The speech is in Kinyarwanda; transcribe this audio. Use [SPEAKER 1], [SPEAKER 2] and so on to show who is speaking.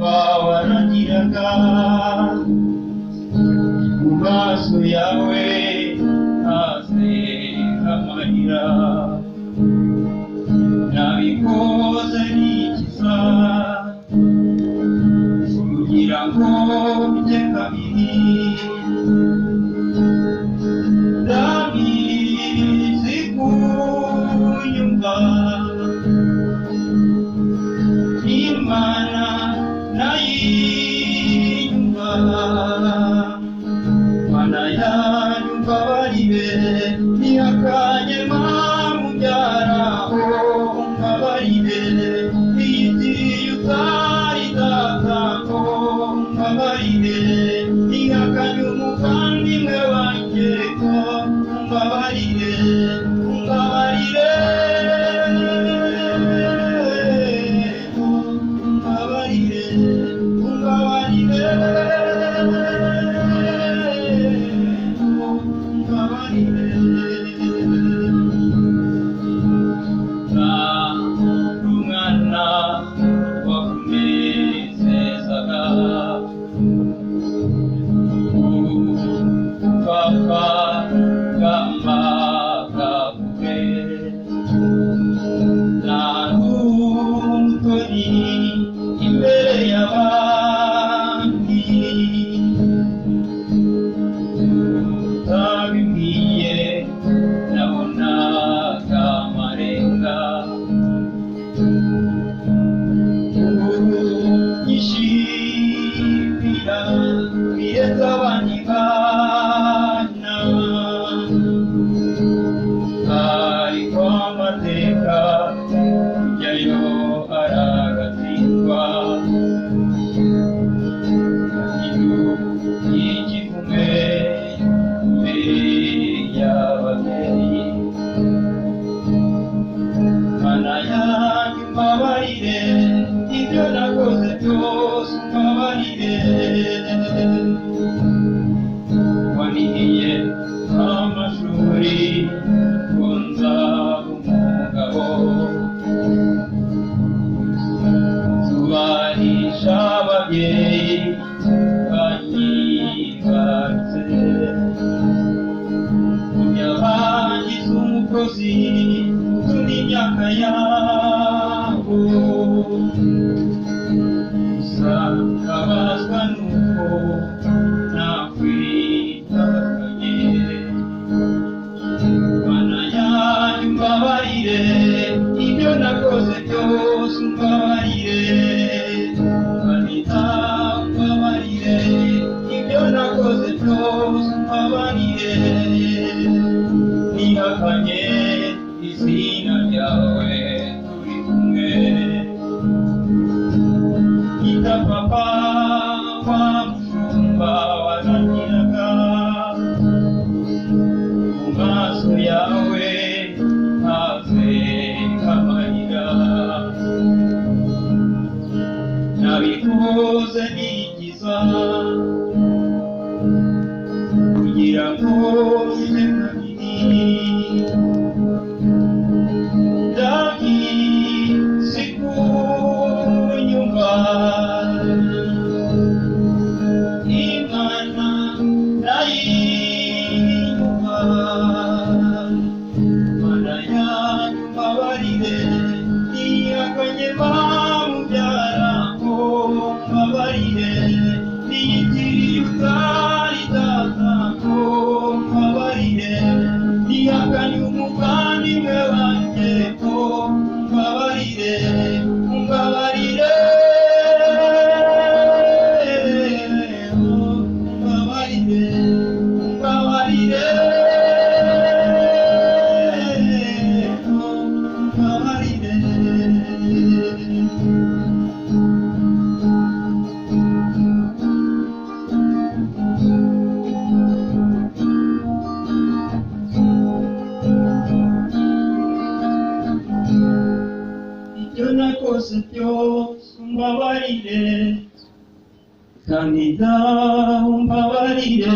[SPEAKER 1] waragiraga mu maso yawe haze amarira nabikoze nikiza kugira ngo bijye kabiri ndabizi kunyumva Imana nayiyumva Mana yanyumva baribe ntihakanye mubyaraho mbabarire iyitiriye utari dataho mbabarire ntihakanye umuvandimwe wanjye ko mbabarire mbabarire imbere y'abandi utabibwiye nabonaga amarenga yishimira biheza abandi bana ariko amateka kujyayo aragatsindwa igikumwe imbere y'ababyeyi Mana yanjye mbabarire ibyo nakoze byose mbabarire wanihiye amashuri ngo nzaba umugabo tubanisha ababyeyi banyibarutse kujya bangiza umukozi utundi imyaka yabo gusa kabazwa nuko nakwitakaye Mana yanjye mbabarire ibyo nakoze byose mbabarire Anita mbabarire ibyo nakoze byose mbabarire ntihakanye izina ryawe turi kumwe ita papa wa mushumba waragiraga mu maso yawe haze amarira nabikoze nikiza kugira ngo bijye kabiri ndabizi kunyumva Imana nayiyumva Mana yanjye mbabarire ntihakanye mubyaraho mbabarire iyitiriye utari dataho mbabarire ntihakanye umuvandimwe wanjye ko mbabarire mbabarire ibyo nakoze byose umbabarire kandi umbabarire